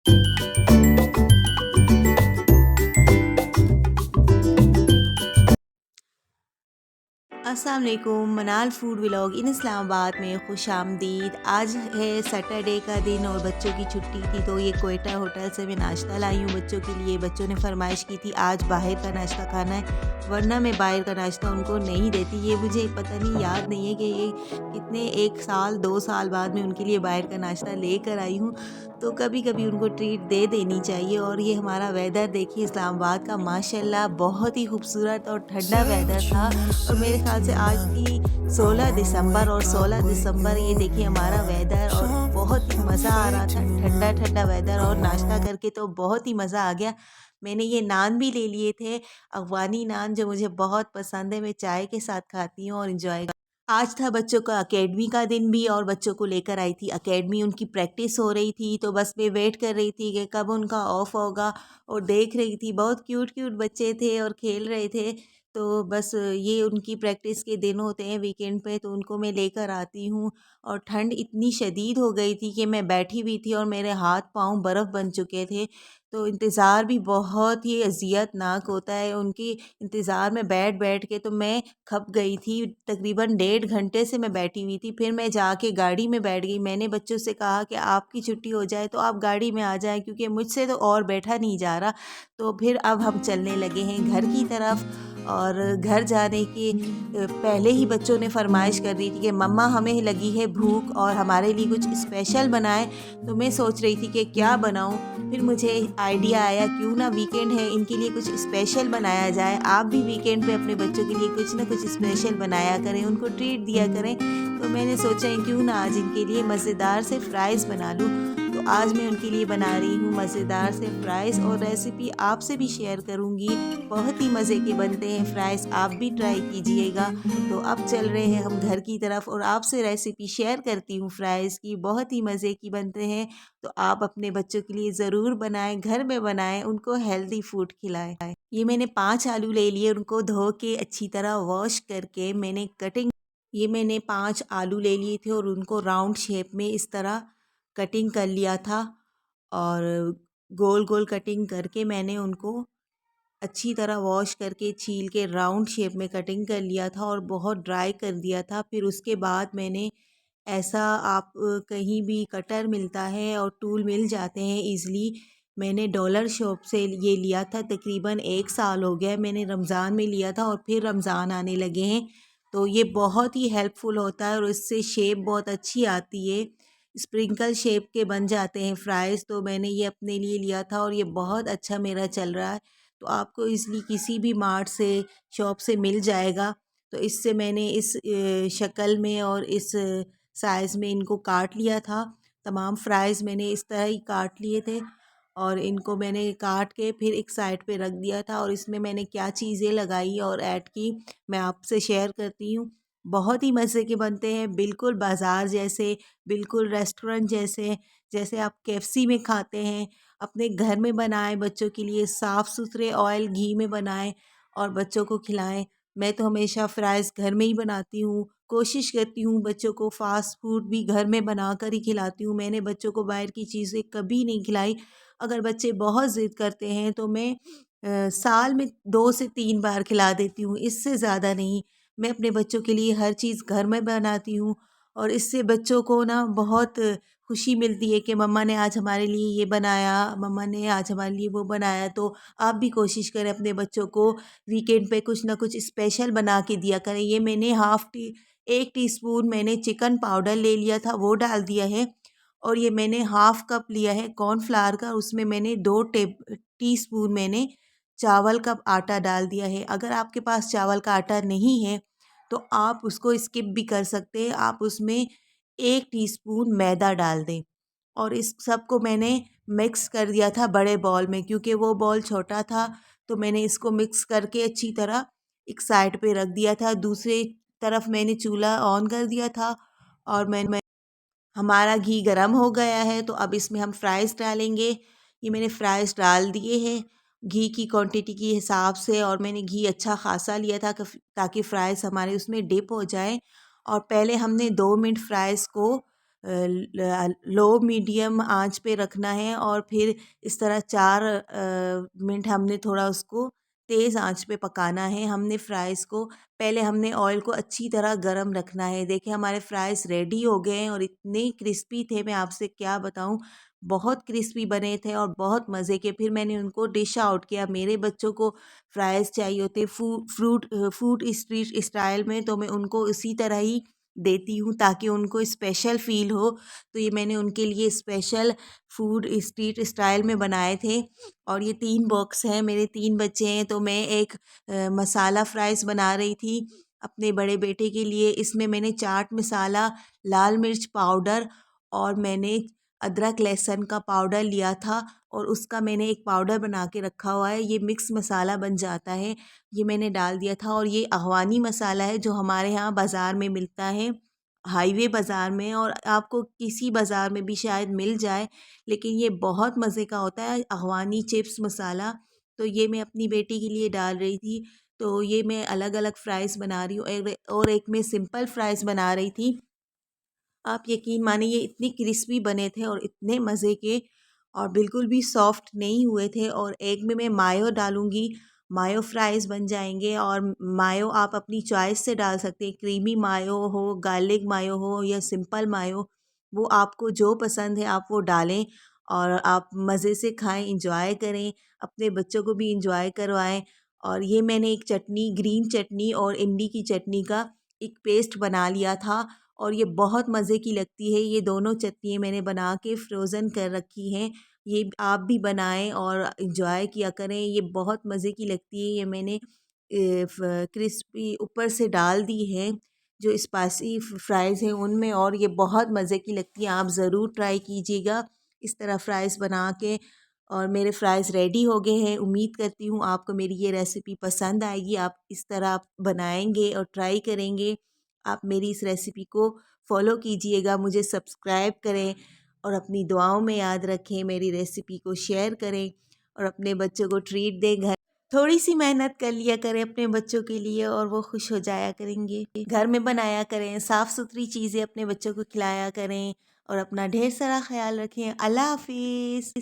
अस्सलाम वालेकुम। मनाल फूड व्लॉग इन इस्लामाबाद में खुशामदीद। आज है सैटरडे का दिन और बच्चों की छुट्टी थी, तो ये कोयटा होटल से मैं नाश्ता लाई हूँ बच्चों के लिए। बच्चों ने फरमाइश की थी आज बाहर का नाश्ता खाना है, वरना मैं बाहर का नाश्ता उनको नहीं देती। ये मुझे पता नहीं, याद नहीं है कि ये कितने 1 साल 2 साल बाद मैं उनके लिए बाहर का नाश्ता लेकर आई हूँ। तो कभी कभी उनको ट्रीट दे देनी चाहिए। और ये हमारा वेदर देखिए इस्लामाबाद का, माशाल्लाह बहुत ही खूबसूरत और ठंडा वेदर था। और मेरे ख्याल से आज थी 16 दिसंबर, और 16 दिसंबर ये देखिए हमारा वेदर, और बहुत ही मज़ा आ रहा था, ठंडा ठंडा वेदर। और नाश्ता करके तो बहुत ही मज़ा आ गया। मैंने ये नान भी ले लिए थे, अफ़गानी नान, जो मुझे बहुत पसंद है। मैं चाय के साथ खाती हूँ और इंजॉय। आज था बच्चों का अकेडमी का दिन भी, और बच्चों को लेकर आई थी अकेडमी। उनकी प्रैक्टिस हो रही थी, तो बस मैं वेट कर रही थी कि कब उनका ऑफ होगा, और देख रही थी। बहुत क्यूट क्यूट बच्चे थे और खेल रहे थे। तो बस ये उनकी प्रैक्टिस के दिन होते हैं वीकेंड पे, तो उनको मैं लेकर आती हूँ। और ठंड इतनी शदीद हो गई थी कि मैं बैठी हुई थी और मेरे हाथ पाँव बर्फ़ बन चुके थे। तो इंतज़ार भी बहुत ही अज़ियतनाक होता है। उनकी इंतज़ार में बैठ बैठ के तो मैं खप गई थी। तकरीबन 1.5 घंटे से मैं बैठी हुई थी। फिर मैं जाके गाड़ी में बैठ गई। मैंने बच्चों से कहा कि आपकी छुट्टी हो जाए तो आप गाड़ी में आ जाएँ, क्योंकि मुझसे तो और बैठा नहीं जा रहा। तो फिर अब हम चलने लगे हैं घर की तरफ। और घर जाने के पहले ही बच्चों ने फरमाइश कर दी थी कि मम्मा हमें लगी है भूख और हमारे लिए कुछ स्पेशल बनाएं। तो मैं सोच रही थी कि क्या बनाऊं। फिर मुझे आइडिया आया, क्यों ना वीकेंड है, इनके लिए कुछ स्पेशल बनाया जाए। आप भी वीकेंड पे अपने बच्चों के लिए कुछ ना कुछ स्पेशल बनाया करें, उनको ट्रीट दिया करें। तो मैंने सोचा क्यों ना आज इनके लिए मज़ेदार से फ़्राइज़ बना लूँ। तो आज मैं उनके लिए बना रही हूँ मज़ेदार से फ़्राइज़, और रेसिपी आपसे भी शेयर करूँगी। बहुत ही मज़े के बनते हैं फ़्राइज़, आप भी ट्राई कीजिएगा। तो अब चल रहे हैं हम घर की तरफ, और आपसे रेसिपी शेयर करती हूँ फ़्राइज़ की। बहुत ही मज़े की बनते हैं। तो आप अपने बच्चों के लिए ज़रूर बनाएं, घर में बनाएं, उनको हेल्दी फूड खिलाएं। ये मैंने 5 आलू ले लिए, उनको धो के अच्छी तरह वॉश करके मैंने 5 आलू ले लिए थे, और उनको राउंड शेप में इस तरह कटिंग कर लिया था। और गोल गोल कटिंग करके मैंने उनको अच्छी तरह वॉश करके छील के राउंड शेप में कटिंग कर लिया था, और बहुत ड्राई कर दिया था। फिर उसके बाद मैंने ऐसा, आप कहीं भी कटर मिलता है और टूल मिल जाते हैं ईज़िली। मैंने डॉलर शॉप से ये लिया था, तकरीबन 1 साल हो गया है। मैंने रमज़ान में लिया था, और फिर रमज़ान आने लगे हैं। तो ये बहुत ही हेल्पफुल होता है, और इससे शेप बहुत अच्छी आती है। स्प्रिंकल शेप के बन जाते हैं फ़्राइज़। तो मैंने ये अपने लिए लिया था, और ये बहुत अच्छा मेरा चल रहा है। तो आपको ईज़िली किसी भी मार्ट से, शॉप से मिल जाएगा। तो इससे मैंने इस शक्ल में और इस साइज़ में इनको काट लिया था। तमाम फ्राइज़ मैंने इस तरह ही काट लिए थे, और इनको मैंने काट के फिर एक साइड पे रख दिया था। और इसमें मैंने क्या चीज़ें लगाई और ऐड की, मैं आपसे शेयर करती हूँ। बहुत ही मज़े के बनते हैं, बिल्कुल बाज़ार जैसे, बिल्कुल रेस्टोरेंट जैसे। जैसे आप केएफसी में खाते हैं, अपने घर में बनाएं, बच्चों के लिए साफ़ सुथरे ऑयल घी में बनाएं और बच्चों को खिलाएं। मैं तो हमेशा फ़्राइज़ घर में ही बनाती हूँ। कोशिश करती हूँ बच्चों को फ़ास्ट फूड भी घर में बनाकर ही खिलाती हूँ। मैंने बच्चों को बाहर की चीज़ें कभी नहीं खिलाई। अगर बच्चे बहुत ज़िद करते हैं तो मैं साल में 2 से 3 बार खिला देती हूँ, इससे ज़्यादा नहीं। मैं अपने बच्चों के लिए हर चीज़ घर में बनाती हूँ, और इससे बच्चों को ना बहुत खुशी मिलती है कि मम्मा ने आज हमारे लिए ये बनाया, मम्मा ने आज हमारे लिए वो बनाया। तो आप भी कोशिश करें अपने बच्चों को वीकेंड पे कुछ ना कुछ स्पेशल बना के दिया करें। ये मैंने 1 टीस्पून मैंने चिकन पाउडर ले लिया था, वो डाल दिया है। और ये मैंने हाफ़ कप लिया है कॉर्नफ्लावर का, उसमें मैंने 2 टीस्पून मैंने चावल का आटा डाल दिया है। अगर आपके पास चावल का आटा नहीं है तो आप उसको स्किप भी कर सकते हैं। आप उसमें 1 टीस्पून मैदा डाल दें, और इस सब को मैंने मिक्स कर दिया था बड़े बॉल में, क्योंकि वो बॉल छोटा था। तो मैंने इसको मिक्स करके अच्छी तरह एक साइड पे रख दिया था। दूसरी तरफ मैंने चूल्हा ऑन कर दिया था, और मैं हमारा घी गरम हो गया है, तो अब इसमें हम फ्राइज़ डालेंगे। ये मैंने फ्राइज़ डाल दिए हैं घी की क्वांटिटी के हिसाब से, और मैंने घी अच्छा ख़ासा लिया था ताकि फ्राइज़ हमारे उसमें डिप हो जाएँ। और पहले हमने 2 मिनट फ्राइज़ को लो मीडियम आंच पे रखना है और फिर इस तरह 4 मिनट हमने थोड़ा उसको तेज़ आंच पे पकाना है। हमने फ्राइज़ को पहले हमने ऑयल को अच्छी तरह गरम रखना है। देखिए हमारे फ्राइज़ रेडी हो गए हैं और इतने क्रिस्पी थे, मैं आपसे क्या बताऊँ, बहुत क्रिस्पी बने थे और बहुत मज़े के। फिर मैंने उनको डिश आउट किया। मेरे बच्चों को फ्राइज़ चाहिए होते फूड स्ट्रीट स्टाइल में, तो मैं उनको इसी तरह ही देती हूँ ताकि उनको स्पेशल फ़ील हो। तो ये मैंने उनके लिए स्पेशल फूड स्ट्रीट स्टाइल में बनाए थे। और ये 3 बॉक्स हैं, मेरे 3 बच्चे हैं, तो मैं एक मसाला फ्राइज़ बना रही थी अपने बड़े बेटे के लिए। इसमें मैंने चाट मसाला, लाल मिर्च पाउडर और मैंने अदरक लहसुन का पाउडर लिया था और उसका मैंने एक पाउडर बना के रखा हुआ है। ये मिक्स मसाला बन जाता है, ये मैंने डाल दिया था। और ये अहवानी मसाला है जो हमारे यहाँ बाज़ार में मिलता है, हाईवे बाज़ार में, और आपको किसी बाज़ार में भी शायद मिल जाए, लेकिन ये बहुत मज़े का होता है अहवानी चिप्स मसाला। तो ये मैं अपनी बेटी के लिए डाल रही थी। तो ये मैं अलग-अलग फ्राइज़ बना रही हूँ, और एक मैं सिंपल फ्राइज़ बना रही थी। आप यकीन मानिए ये इतनी क्रिस्पी बने थे और इतने मज़े के, और बिल्कुल भी सॉफ्ट नहीं हुए थे। और एक में मैं मायो डालूँगी, मायो फ्राइज़ बन जाएँगे। और मायो आप अपनी चॉइस से डाल सकते हैं, क्रीमी मायो हो, गार्लिक मायो हो या सिंपल मायो, वो आपको जो पसंद है आप वो डालें और आप मज़े से खाएँ, एन्जॉय करें, अपने बच्चों को भी एन्जॉय करवाएँ। और ये मैंने एक चटनी, ग्रीन चटनी और इमली की चटनी का एक पेस्ट बना लिया था और ये बहुत मज़े की लगती है। ये दोनों चटनियाँ मैंने बना के फ्रोज़न कर रखी हैं। ये आप भी बनाएँ और एन्जॉय किया करें। ये बहुत मज़े की लगती है। ये मैंने क्रिस्पी ऊपर से डाल दी है जो स्पाइसी फ्राइज़ हैं उनमें, और ये बहुत मज़े की लगती हैं। आप ज़रूर ट्राई कीजिएगा इस तरह फ्राइज़ बना के। और मेरे फ्राइज़ रेडी हो गए हैं। उम्मीद करती हूँ आपको मेरी ये रेसिपी पसंद आएगी। आप इस तरह आप बनाएँगे और ट्राई करेंगे। आप मेरी इस रेसिपी को फ़ॉलो कीजिएगा, मुझे सब्सक्राइब करें और अपनी दुआओं में याद रखें। मेरी रेसिपी को शेयर करें और अपने बच्चों को ट्रीट दें। घर थोड़ी-सी मेहनत कर लिया करें अपने बच्चों के लिए और वो खुश हो जाया करेंगे। घर में बनाया करें, साफ़-सुथरी चीज़ें अपने बच्चों को खिलाया करें और अपना ढेर सारा ख़्याल रखें। अल्लाह हाफ़िज़।